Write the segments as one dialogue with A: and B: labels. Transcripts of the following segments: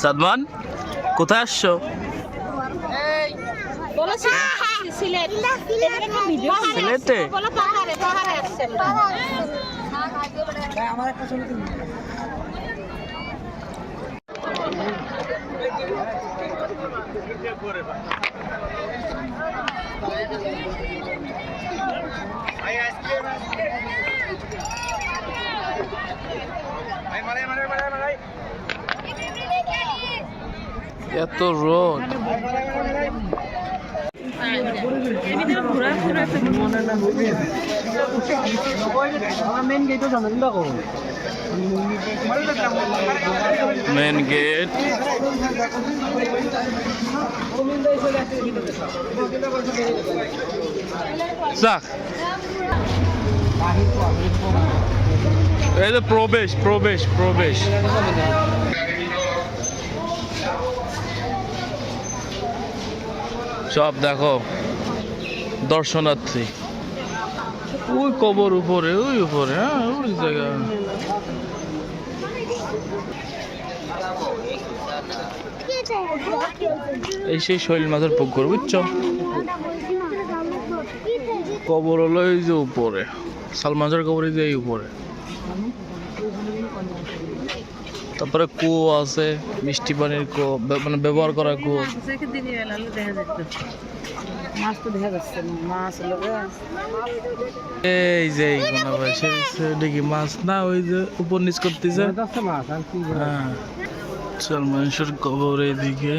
A: সাদমান কোথায় আসছো? সিলেটে? এত রোদ। মেন গেট এই যে প্রবেশ প্রবেশ প্রবেশ। সব দেখো দর্শনার্থী, ওই কবর উপরে, ওই উপরে, হ্যাঁ ওই জায়গা। এই সেই শৈল মাছের পুকুর, বুঝছো? কবর হলো এই যে উপরে, সালমানের কবর এই যে এই উপরে। তারপরে কুয়ো আছে, মিষ্টি পানির কুয়ো, মানে ব্যবহার করা কুয়ো। এই যে দেখি মাছ না, ওই যে উপর নিচ করতেছে। হ্যাঁ, সালমানের কবর এইদিকে।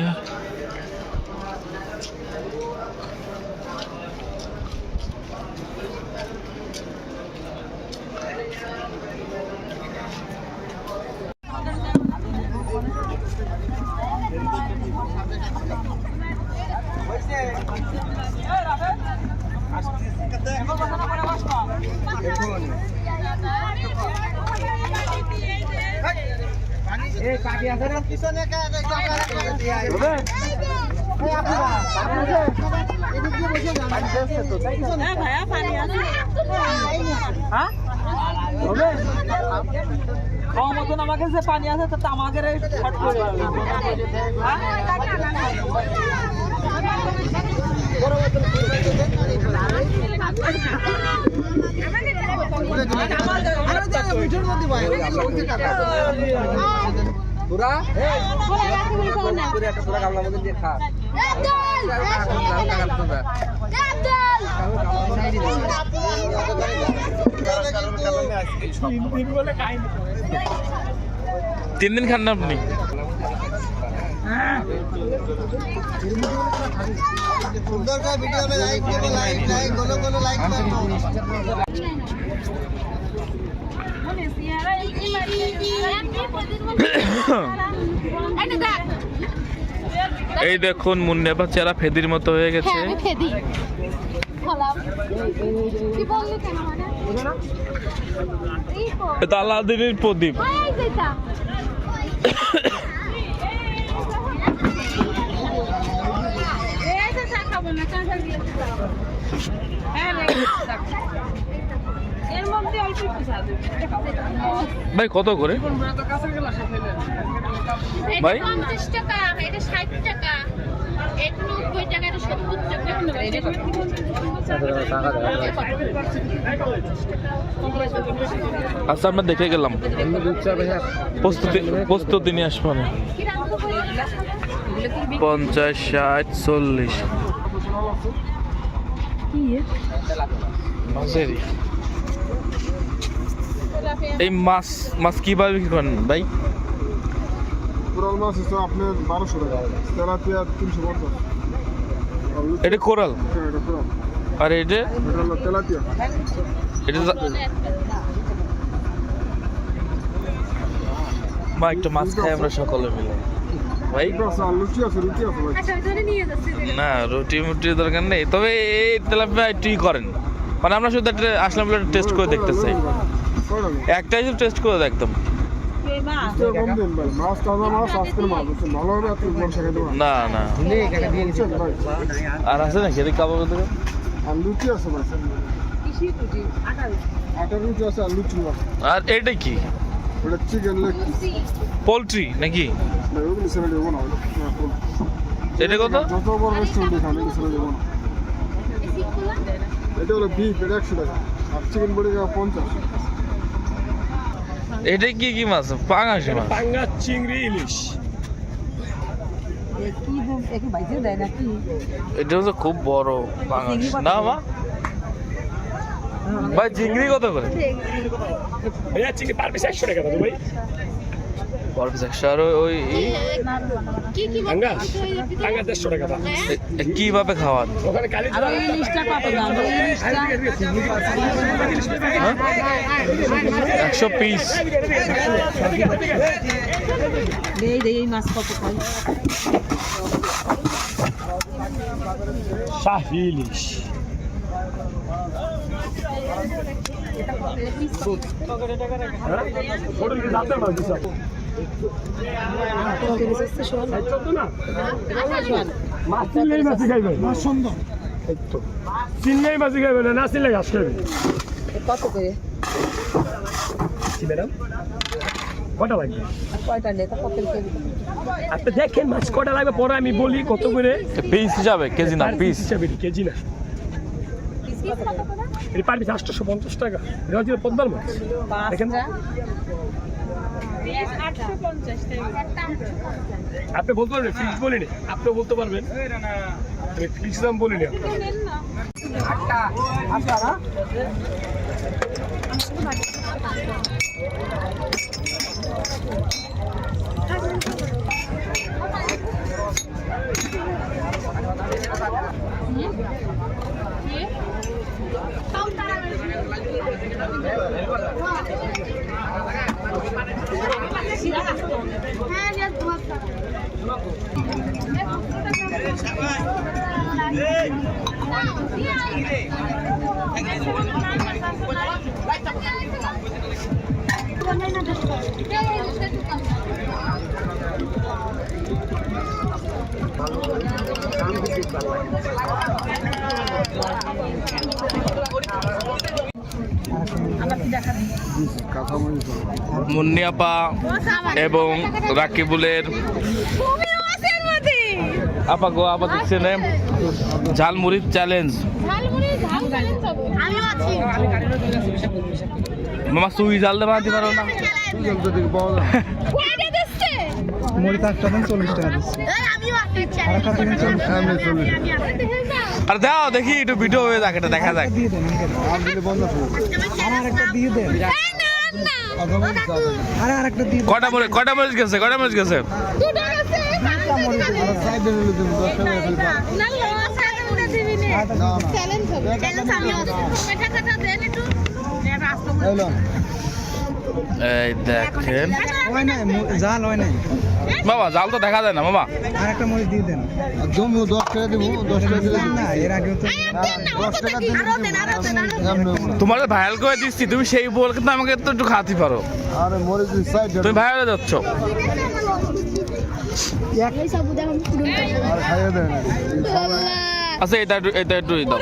B: খাওয়ার মতন আমাকে যে পানি আছে তো আমাদের শর্ট করে
A: তিন দিন খান না আপনি? এই দেখুন মুন্নেবা চেহারা ফেদির মতো হয়ে গেছে। এটা আলাদিনের প্রদীপ। ভাই কত করে ভাই?
C: 50 টাকা, এটা 60 টাকা, এটা 90 টাকা, এটা 70 টাকা।
A: আচ্ছা আমরা দেখে গেলাম, প্রস্তুতি নিয়ে আসবো না। 50, 60, 40 মাছেরই। এই মাছ মাছ কিভাবে কি করেন ভাই?
D: কোরাল মাছ হচ্ছে আপনার 1200 টাকা, তেলাপিয়া 350।
A: এটা কোরাল,
D: এটা কোরাল।
A: আর এটা
D: হলো তেলাপিয়া।
A: এটা মা একটা মাছ খাই আমরা সকলে মিলে ভাই।
D: লুচি আছে, রুটি আছে ভাই।
A: না রুটি মুটির দরকার নেই, তবে এই তেলাপিয়া একটুই করেন, মানে আমরা শুধু আসলাম বলে টেস্ট করে দেখতে চাই। একটাই শুধু টেস্ট করে দেখতাম। না না আর আছে নাকি এদিকে কাবাব থেকে?
D: আর লুচি আছে ভাই, আটার রুটি আছে আর লুচি আছে।
A: আর এটা কি?
D: ওটা চিকেন লেগ
A: পোলট্রি নাকি?
D: না ওগুলো ছেড়ে দেবো না
A: এটা কত?
D: যত বড় রেস্টুরেন্টে খান এগুলো ছেড়ে দেবো না। এটা হলো বিফ, এটা 100 টাকা, আর চিকেন বড়ি 50।
A: এটা কি কি মাছ? পাঙাশ মাছ,
E: পাঙ্গাস, চিংড়ি, ইলিশ।
B: কি বাইজে দেয় নাকি?
A: এটা হচ্ছে খুব বড় পাঙাশ না মা? ভাই চিংড়ি কত করে?
E: ভাইয়া চিংড়ি পার পিস 100 টাকা দাদু ভাই।
A: বড় পিস 100। আর ওই
C: কি কি
E: পাঙ্গাস, পাঙ্গাস 150 টাকা দাম।
A: কিভাবে খাওয়ান?
E: ওখানে কালি
B: আর ওই ইলিশটা কত দাম? ওই ইলিশটা
A: 100 পিস।
B: এই মাছ কত খাই?
E: শাহি ইলিশ। ছোট ইলিশ দাঁতের মাছ দিছে। মাছ চিনলেই মাছই খাইবে। মাছ সুন্দর। চিনলেই মাছই খাইবে না চিনলে ঘাস খাইবে।
B: কত করে?
E: কি ম্যাডাম? কটা লাগবে?
B: কয়টা নেতা কত কেজি?
E: আপনি দেখেন মাছ কটা লাগবে, পরে আমি বলি কত করে।
A: পিস হিসাবে, কেজি না পিস
E: হিসাবে, কেজি না। এটা পার পিস 850 টাকা। এটা হচ্ছে পদ্মার মাছ। দেখেন আপনি বলতে পারবেন, ফিক্স বলিনি, আপনিও বলতে পারবেন, আমি ফিক্স দাম বলিনি।
A: মুন্নি আপা এবং রাকিবুলের আপা গো আপা দেখছেন ঝালমুড়ির চ্যালেঞ্জ। মামা সুই জাল দে বাঁধতে পারো না? আর দাও দেখি একটু ভিডিও হয়ে যাক, এটা দেখা যাক। কটা মরিচ গেছে? এই দেখেন বাবা, জাল তো দেখা যায় না মামা।
D: আরেকটা মরিচ দিয়ে দেন, জমি 10 টাকা দেবো, 10 টাকা দিলে না, এর আগে তো 10 টাকা দিলে
A: তোমার ভাইরাল করে দিচ্ছি, তুমি সেই বল কিন্তু আমাকে তো একটু খাওয়াতে পারো।
D: আরে মরিচ সাইড
A: তুমি ভাইরাল যাচ্ছ।
D: আর খাইয়ে দেন।
A: আচ্ছা এটা একটু দাও,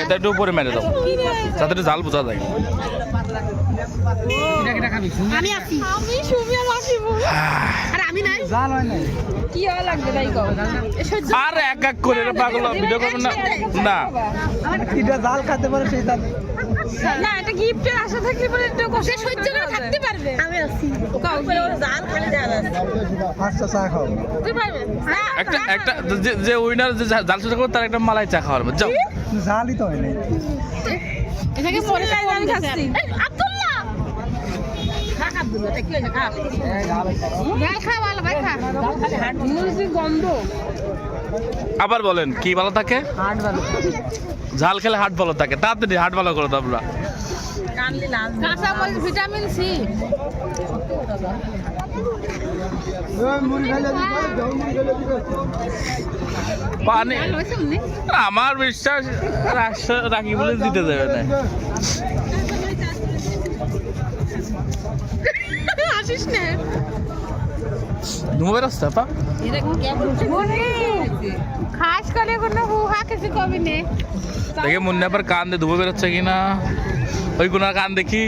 A: এটা একটু উপরে মেরে দাও যাতে একটু জাল বোঝা যায়।
C: আমি আছি, আমি সুমি আর রাকিব। আর আমি নাই,
B: জাল হয় না কি হয় লাগবে তাই কও।
A: আর এক এক করে পাগল ভিডিও করবেন না না।
B: কিটা জাল খেতে পারে সেই জাল না, এটা গিফটের আশা থাকলে পরে একটু কষ্ট
C: সহ্য করে থাকতে পারবে। আমি আছি,
B: কাউ করে জাল খালি দেয়া আছে।
D: আচ্ছা চা খাও।
C: তুই পারবে
A: একটা যে উইনার যে জাল সোজা করবে তার একটা মালাই চা খাওয়ার যাও।
D: জালই তো হয় না।
C: এটাকে পরে যাই আমি খাচ্ছি। আব্দুল্লাহ খা, আব্দুল্লাহ কি হইছে? খা ভাই, খা ভালো ভাই, খা।
B: মুরগি গন্ধ।
A: আবার বলেন কি ভালো থাকে?
B: হাট ভালো,
A: ঝাল খেলে হাট ভালো থাকে। তাড়াতাড়ি হাট ভালো করো তোমরা।
B: কানলি লাল
C: কাঁচা মরিচ, ভিটামিন সি।
D: মুড়ি খাইলে দিবা, মুড়ি খাইলে দিবা।
A: পানি
C: ভালো হইছে উনি।
A: আমার বিশ্বাস রাখি বলে দিতে দেবে না।
C: আসিস না।
A: ধুমো বেরোচ্ছে আপা?
C: খাস করে কোনো হুহা কিছু কবি নে।
A: দেখে মুন্না আবার কান দিয়ে ধুমো বেরোচ্ছে কিনা, ওই কোনার কান দেখি।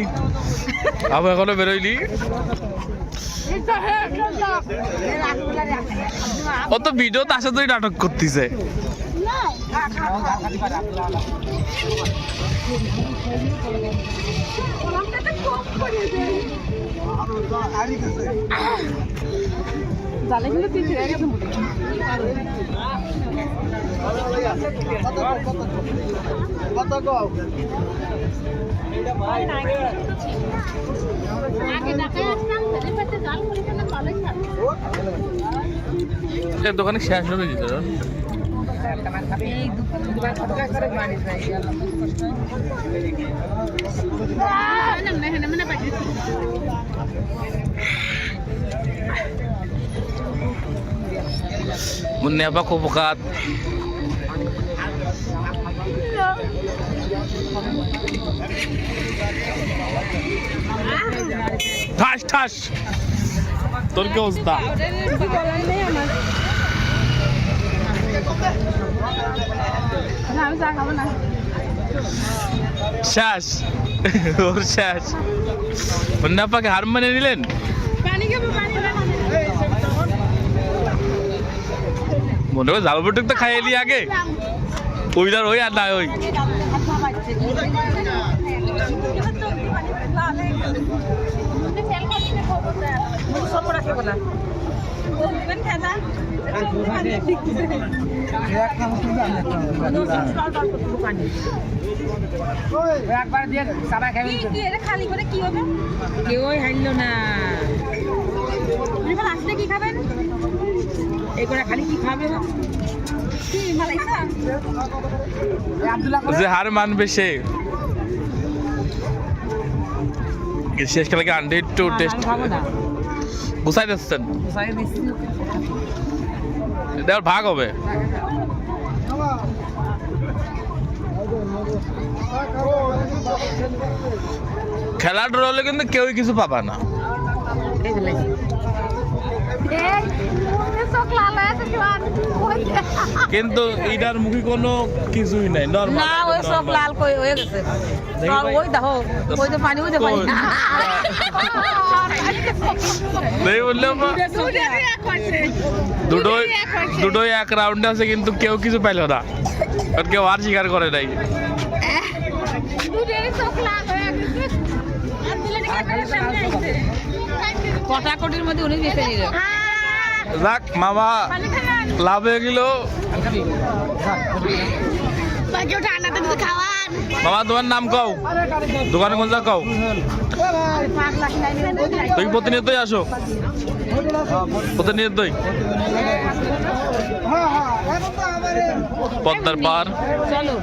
A: আবু এখনো বেরোয়নি। ও তো ভিডিও তার সাথেই নাটক করতেছে।
B: জালে কিন্তু তিন হয়ে গেছে
D: কত গো
C: আগে ঢাকায় আসতাম ছেলে পেটে জাল করে কেন ভালোই থাকে।
A: এর দোকানে শেষ হবে দিতে মুন্নে আপা কুপকাত ঠাস ঠাস। তোর কি অবস্থা?
B: আমি চা খাবো না।
A: শেষ ওর শেষ। মুন্নে আপাকে হার মানে নিলেন।
B: পানি খাবো পানি
A: মনে হয় জাল বটুক তো খাইয়ে দিই আগে, ওইটার ওই আর না ওই।
B: একবার দিয়ে সাবা খাবি খালি করে কি হবে? কেউই হারলো না। আসলে কি খাবেন? এই করে খালি কি খাবে? কি মালাইসা?
A: যে হার মানবে সে শেষ খেলাকে আন্ডে একটু টেস্ট গুছাই দিচ্ছেন, এটা ভাগ হবে। খেলা ড্র হলে কিন্তু কেউই কিছু পাবা না। কিন্তু এটার মুখে কোনো কিছুই নাই, নরমাল
B: না ওই সব লাল কই হয়ে গেছে। আর ওই দেখো ওই তো পানি উঠে পানি না।
A: নেই বললে দুটোই এক রাউন্ডে আছে, কিন্তু কেউ কিছু পাইল না, কারণ কেউ আর স্বীকার করে নাই।
B: কটাকটির মধ্যে উনি বেঁচে নিল।
A: যাক মামা লাভ হয়ে গেল। মামা তোমার নাম কও, দোকানে কোন যা কও। তুমি প্রতিনিয়তই আসো, প্রতিনিয়তই পদ্মার পার।
B: চলো